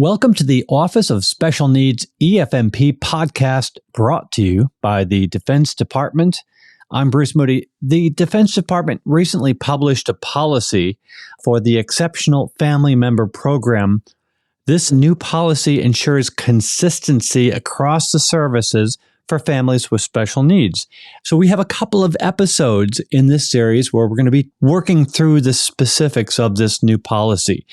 Welcome to the Office of Special Needs EFMP podcast brought to you by the Defense Department. I'm Bruce Moody. The Defense Department recently published a policy for the Exceptional Family Member Program. This new policy ensures consistency across the services for families with special needs. So we have a couple of episodes in this series where we're going to be working through the specifics of this new policy.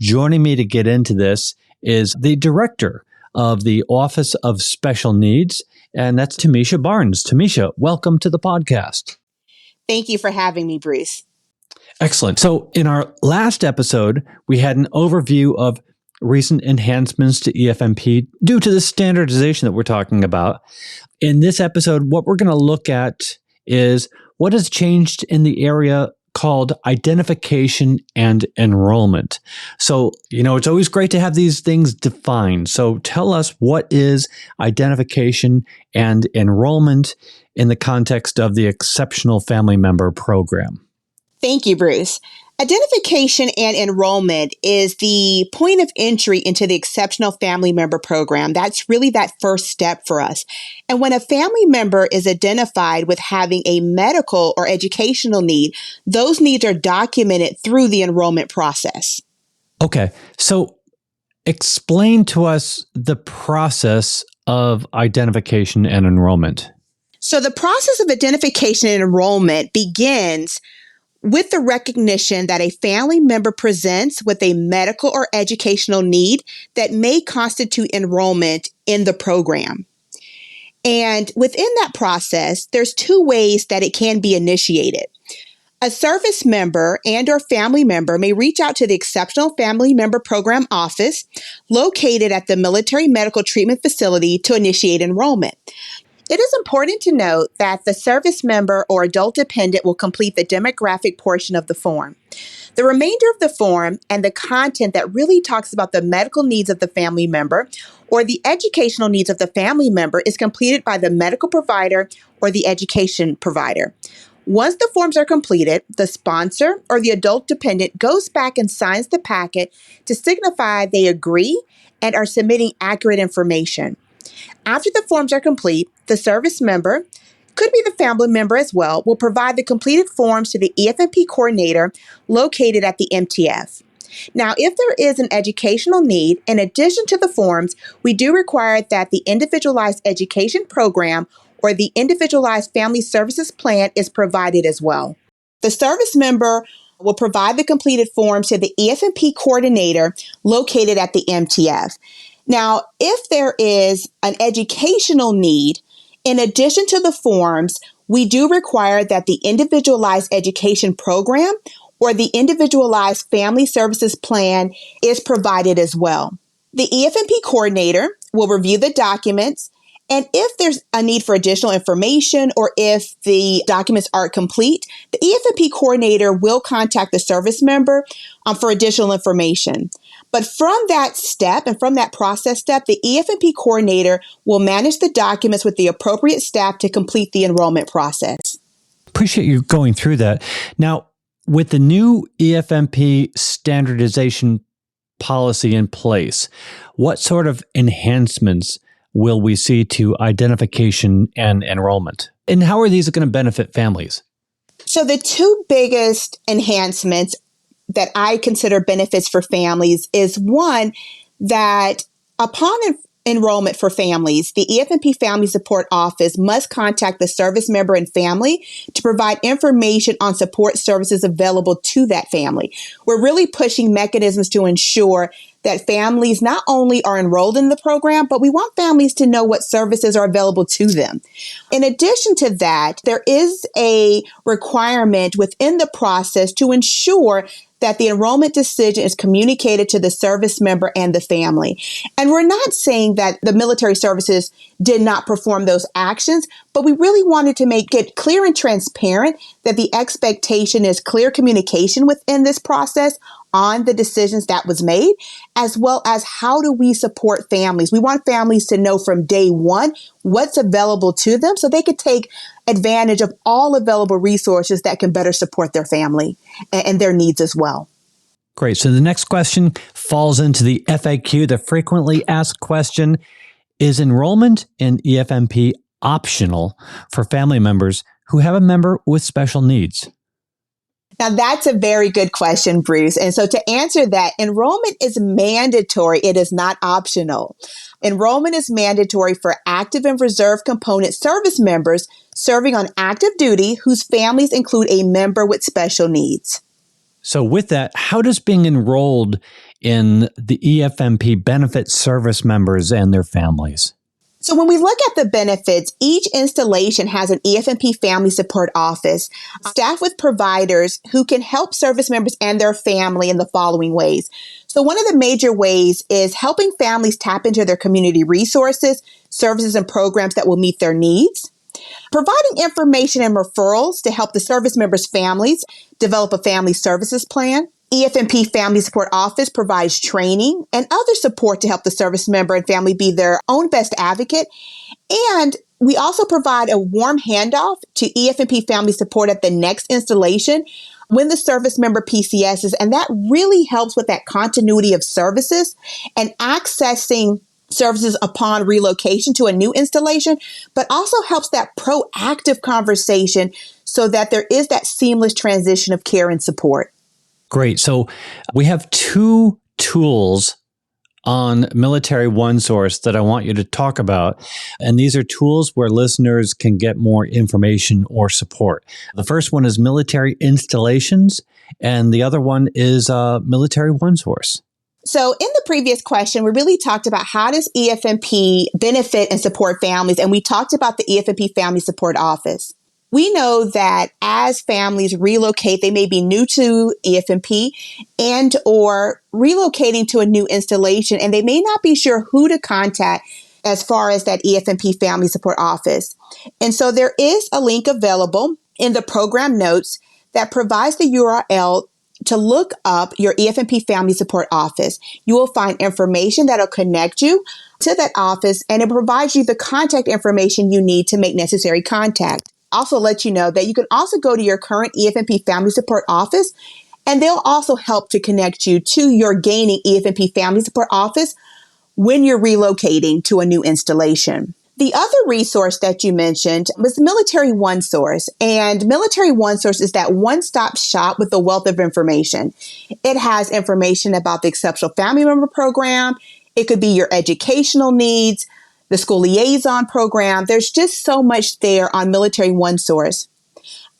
Joining me to get into this is the director of the Office of Special Needs, and that's Tomeshia Barnes. Tomeshia, welcome to the podcast. Thank you for having me, Bruce. Excellent. So in our last episode, we had an overview of recent enhancements to EFMP due to the standardization that we're talking about. In this episode, what we're going to look at is what has changed in the area called identification and enrollment. So, it's always great to have these things defined. So tell us, what is identification and enrollment in the context of the Exceptional Family Member Program? Thank you, Bruce. Identification and enrollment is the point of entry into the Exceptional Family Member Program. That's really that first step for us. And when a family member is identified with having a medical or educational need, those needs are documented through the enrollment process. Okay, so explain to us the process of identification and enrollment. So the process of identification and enrollment begins with the recognition that a family member presents with a medical or educational need that may constitute enrollment in the program. And within that process, there's two ways that it can be initiated. A service member and or family member may reach out to the Exceptional Family Member Program office located at the Military Medical Treatment Facility to initiate enrollment. It is important to note that the service member or adult dependent will complete the demographic portion of the form. The remainder of the form and the content that really talks about the medical needs of the family member or the educational needs of the family member is completed by the medical provider or the education provider. Once the forms are completed, the sponsor or the adult dependent goes back and signs the packet to signify they agree and are submitting accurate information. After the forms are complete, the service member, could be the family member as well, will provide the completed forms to the EFMP coordinator located at the MTF. Now, if there is an educational need, in addition to the forms, we do require that the Individualized Education Program or the Individualized Family Services Plan is provided as well. The service member will provide the completed forms to the EFMP coordinator located at the MTF. Now, if there is an educational need, in addition to the forms, we do require that the Individualized Education Program or the Individualized Family Services Plan is provided as well. The EFMP coordinator will review the documents, and if there's a need for additional information or if the documents aren't complete, the EFMP coordinator will contact the service member for additional information. But from that step and from that process step, the EFMP coordinator will manage the documents with the appropriate staff to complete the enrollment process. Appreciate you going through that. Now, with the new EFMP standardization policy in place, what sort of enhancements will we see to identification and enrollment? And how are these going to benefit families? So the two biggest enhancements that I consider benefits for families is one, that upon enrollment for families, the EFMP Family Support Office must contact the service member and family to provide information on support services available to that family. We're really pushing mechanisms to ensure that families not only are enrolled in the program, but we want families to know what services are available to them. In addition to that, there is a requirement within the process to ensure that the enrollment decision is communicated to the service member and the family. And we're not saying that the military services did not perform those actions, but we really wanted to make it clear and transparent that the expectation is clear communication within this process on the decisions that was made, as well as how do we support families. We want families to know from day one what's available to them so they could take advantage of all available resources that can better support their family and their needs as well. Great. So the next question falls into the FAQ, the frequently asked question. Is enrollment in EFMP optional for family members who have a member with special needs? Now, that's a very good question, Bruce. And so to answer that, enrollment is mandatory. It is not optional. Enrollment is mandatory for active and reserve component service members serving on active duty whose families include a member with special needs. So with that, how does being enrolled in the EFMP benefit service members and their families? So when we look at the benefits, each installation has an EFMP Family Support Office staffed with providers who can help service members and their family in the following ways. So one of the major ways is helping families tap into their community resources, services, and programs that will meet their needs. Providing information and referrals to help the service members' families develop a family services plan. EFMP Family Support Office provides training and other support to help the service member and family be their own best advocate. And we also provide a warm handoff to EFMP Family Support at the next installation when the service member PCSs. And that really helps with that continuity of services and accessing services upon relocation to a new installation, but also helps that proactive conversation so that there is that seamless transition of care and support. Great. So we have two tools on Military OneSource that I want you to talk about. And these are tools where listeners can get more information or support. The first one is Military Installations, and the other one is Military OneSource. So in the previous question, we really talked about how does EFMP benefit and support families, and we talked about the EFMP Family Support Office. We know that as families relocate, they may be new to EFMP and or relocating to a new installation, and they may not be sure who to contact as far as that EFMP Family Support Office. And so there is a link available in the program notes that provides the URL to look up your EFMP Family Support Office. You will find information that will connect you to that office, and it provides you the contact information you need to make necessary contact. Also let you know that you can also go to your current EFMP Family Support Office, and they'll also help to connect you to your gaining EFMP Family Support Office when you're relocating to a new installation. The other resource that you mentioned was Military OneSource, and Military OneSource is that one-stop shop with a wealth of information. It has information about the Exceptional Family Member Program. It could be your educational needs, the school liaison program. There's just so much there on Military OneSource.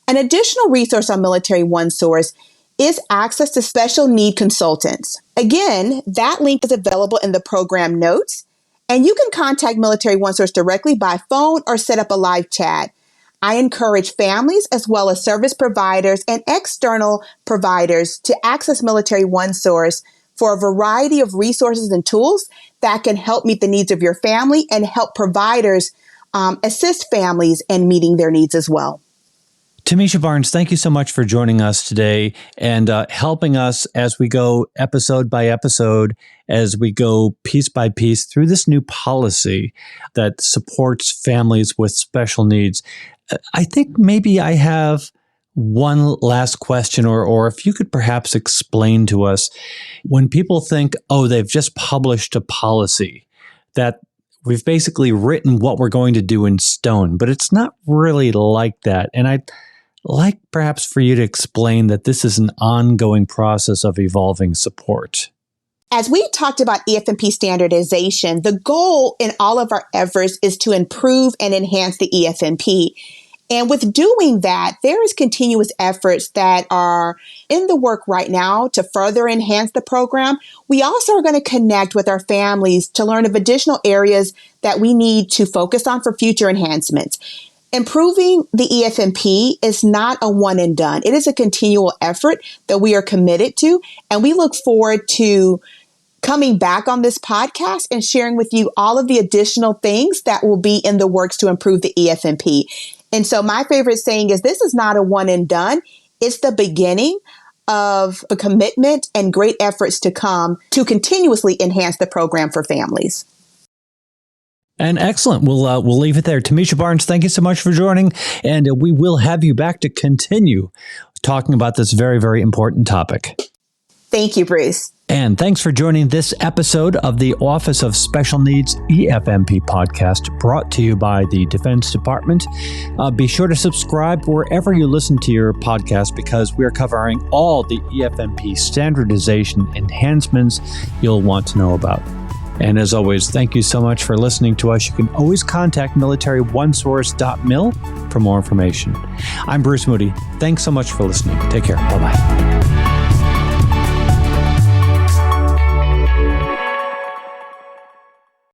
An additional resource on Military OneSource is access to special need consultants. Again, that link is available in the program notes. And you can contact Military OneSource directly by phone or set up a live chat. I encourage families as well as service providers and external providers to access Military OneSource for a variety of resources and tools that can help meet the needs of your family and help providers assist families in meeting their needs as well. Tomeshia Barnes, thank you so much for joining us today and helping us as we go episode by episode, as we go piece by piece through this new policy that supports families with special needs. I think maybe I have one last question, or if you could perhaps explain to us, when people think, oh, they've just published a policy, that we've basically written what we're going to do in stone, but it's not really like that. And I'd like perhaps for you to explain that this is an ongoing process of evolving support. As we talked about EFMP standardization, the goal in all of our efforts is to improve and enhance the EFMP. And with doing that, there is continuous efforts that are in the work right now to further enhance the program. We also are going to connect with our families to learn of additional areas that we need to focus on for future enhancements. Improving the EFMP is not a one and done. It is a continual effort that we are committed to, and we look forward to coming back on this podcast and sharing with you all of the additional things that will be in the works to improve the EFMP. And so my favorite saying is, this is not a one and done. It's the beginning of a commitment and great efforts to come to continuously enhance the program for families. And excellent. We'll leave it there. Tomeshia Barnes, thank you so much for joining, and we will have you back to continue talking about this very, very important topic. Thank you, Bruce. And thanks for joining this episode of the Office of Special Needs EFMP podcast, brought to you by the Defense Department. Be sure to subscribe wherever you listen to your podcast, because we're covering all the EFMP standardization enhancements you'll want to know about. And as always, thank you so much for listening to us. You can always contact MilitaryOneSource.mil for more information. I'm Bruce Moody. Thanks so much for listening. Take care. Bye-bye.